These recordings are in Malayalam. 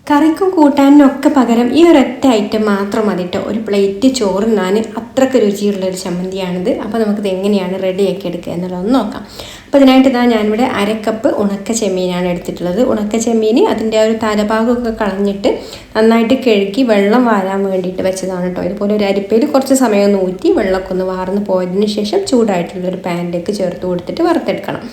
കറിക്കും കൂട്ടാനൊക്കെ പകരം ഈ ഒരൊറ്റ ഐറ്റം മാത്രം മതി കേട്ടോ. ഒരു പ്ലേറ്റ് ചോറുണ്ണാൻ അത്രയ്ക്ക് രുചിയുള്ളൊരു ചമ്മന്തിയാണിത്. അപ്പോൾ നമുക്കിത് എങ്ങനെയാണ് റെഡിയാക്കി എടുക്കുക എന്നുള്ളതൊന്ന് നോക്കാം. അപ്പോൾ ഇതിനായിട്ട് ഞാനിവിടെ 1/2 കപ്പ് ഉണക്ക ചെമ്മീനാണ് എടുത്തിട്ടുള്ളത്. ഉണക്ക ചെമ്മീൻ അതിൻ്റെ ആ ഒരു തലഭാഗമൊക്കെ കളഞ്ഞിട്ട് നന്നായിട്ട് കഴുകി വെള്ളം വാരാൻ വേണ്ടിയിട്ട് വെച്ചതാണ് കേട്ടോ. ഇതുപോലെ ഒരു അരിപ്പയിൽ കുറച്ച് സമയം ഒന്ന് ഊറ്റി വെള്ളമൊക്കെ ഒന്ന് വാർന്ന് പോയതിന് ശേഷം ചൂടായിട്ടുള്ളൊരു പാനിലേക്ക് ചേർത്ത് കൊടുത്തിട്ട് വറുത്തെടുക്കണം.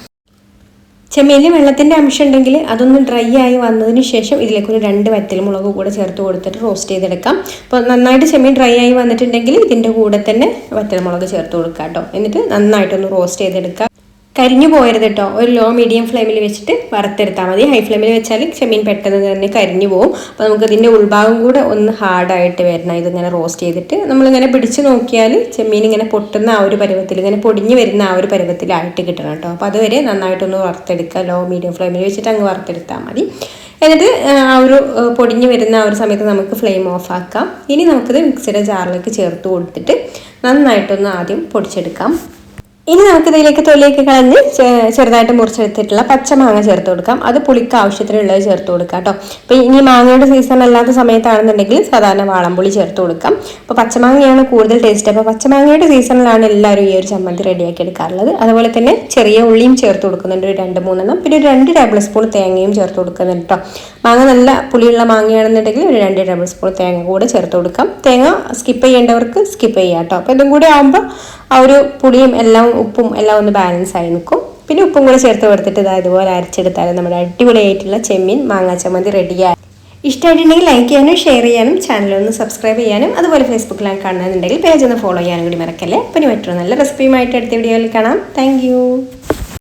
ചെമ്മീനിൽ വെള്ളത്തിൻ്റെ അംശം ഉണ്ടെങ്കിൽ അതൊന്ന് ഡ്രൈ ആയി വന്നതിന് ശേഷം ഇതിലേക്കൊരു 2 വറ്റൽമുളക് കൂടെ ചേർത്ത് കൊടുത്തിട്ട് റോസ്റ്റ് ചെയ്തെടുക്കാം. അപ്പോൾ നന്നായിട്ട് ചെമ്മീൻ ഡ്രൈ ആയി വന്നിട്ടുണ്ടെങ്കിൽ ഇതിൻ്റെ കൂടെ തന്നെ വറ്റൽമുളക് ചേർത്ത് കൊടുക്കാം കേട്ടോ. എന്നിട്ട് നന്നായിട്ടൊന്ന് റോസ്റ്റ് ചെയ്തെടുക്കാം. കരിഞ്ഞു പോയരുത് കേട്ടോ. ഒരു ലോ മീഡിയം ഫ്ലെയിമിൽ വെച്ചിട്ട് വറുത്തെടുത്താൽ മതി. ഹൈ ഫ്ലെയിമിൽ വെച്ചാൽ ചെമ്മീൻ പെട്ടെന്ന് തന്നെ കരിഞ്ഞു പോകും. അപ്പോൾ നമുക്ക് ഇതിൻ്റെ ഉൾഭാഗം കൂടെ ഒന്ന് ഹാർഡായിട്ട് വരണം. ഇതിങ്ങനെ റോസ്റ്റ് ചെയ്തിട്ട് നമ്മളിങ്ങനെ പിടിച്ച് നോക്കിയാൽ ചെമ്മീൻ ഇങ്ങനെ പൊട്ടുന്ന ആ ഒരു പരുവത്തിൽ, ഇങ്ങനെ പൊടിഞ്ഞ് വരുന്ന ആ ഒരു പരുവത്തിലായിട്ട് കിട്ടണം കേട്ടോ. അപ്പോൾ അതുവരെ നന്നായിട്ടൊന്ന് വറുത്തെടുക്കുക. ലോ മീഡിയം ഫ്ലെയിമിൽ വെച്ചിട്ട് അങ്ങ് വറുത്തെടുത്താൽ മതി. എന്നിട്ട് ആ ഒരു പൊടിഞ്ഞ് വരുന്ന ആ ഒരു സമയത്ത് നമുക്ക് ഫ്ലെയിം ഓഫ് ആക്കാം. ഇനി നമുക്കിത് മിക്സിയുടെ ജാറിലേക്ക് ചേർത്ത് കൊടുത്തിട്ട് നന്നായിട്ടൊന്ന് ആദ്യം പൊടിച്ചെടുക്കാം. ഇനി നമുക്കിതിലേക്ക് തൊലിയൊക്കെ കളഞ്ഞ് ചെറുതായിട്ട് മുറിച്ചെടുത്തിട്ടുള്ള പച്ചമാങ്ങ ചേർത്ത് കൊടുക്കാം. അത് പുളിക്ക് ആവശ്യത്തിനുള്ളത് ചേർത്ത് കൊടുക്കാം കേട്ടോ. അപ്പോൾ ഇനി മാങ്ങയുടെ സീസൺ അല്ലാത്ത സമയത്താണെന്നുണ്ടെങ്കിൽ സാധാരണ വാളംപുളി ചേർത്ത് കൊടുക്കാം. അപ്പോൾ പച്ചമാങ്ങയാണ് കൂടുതൽ ടേസ്റ്റ്. അപ്പോൾ പച്ചമാങ്ങയുടെ സീസണിലാണ് എല്ലാവരും ഈ ഒരു ചമ്മന്തി റെഡിയാക്കി എടുക്കാറുള്ളത്. അതുപോലെ തന്നെ ചെറിയ ഉള്ളിയും ചേർത്ത് കൊടുക്കുന്നുണ്ട്, ഒരു 2-3 പിന്നെ ഒരു 2 ടേബിൾ സ്പൂൺ തേങ്ങയും ചേർത്ത് കൊടുക്കുന്നുണ്ട് കേട്ടോ. മാങ്ങ നല്ല പുളിയുള്ള മാങ്ങയാണെന്നുണ്ടെങ്കിൽ ഒരു 2 ടേബിൾ സ്പൂൺ തേങ്ങ കൂടെ ചേർത്ത് കൊടുക്കാം. തേങ്ങ സ്കിപ്പ് ചെയ്യേണ്ടവർക്ക് സ്കിപ്പ് ചെയ്യാം കേട്ടോ. അപ്പോൾ ഇതും കൂടെ ആകുമ്പോൾ ആ ഒരു പുളിയും എല്ലാം ഉപ്പും എല്ലാം ഒന്ന് ബാലൻസ് ആയി നിൽക്കും. പിന്നെ ഉപ്പും കൂടെ ചേർത്ത് കൊടുത്തിട്ട് ഇതുപോലെ അരച്ചെടുത്താലും നമ്മുടെ അടിപൊളിയായിട്ടുള്ള ചെമ്മീൻ മാങ്ങാ ചമ്മന്തി റെഡിയായി. ഇഷ്ടമായിട്ടുണ്ടെങ്കിൽ ലൈക്ക് ചെയ്യാനും ഷെയർ ചെയ്യാനും ചാനലൊന്ന് സബ്സ്ക്രൈബ് ചെയ്യാനും അതുപോലെ ഫേസ്ബുക്കിലാണ് കാണുന്നുണ്ടെങ്കിൽ പേജ് ഒന്ന് ഫോളോ ചെയ്യാനും കൂടി മറക്കല്ലേ. അപ്പോൾ മറ്റൊരു നല്ല റെസിപ്പിയുമായിട്ട് അടുത്ത വീഡിയോയിൽ കാണാം. താങ്ക്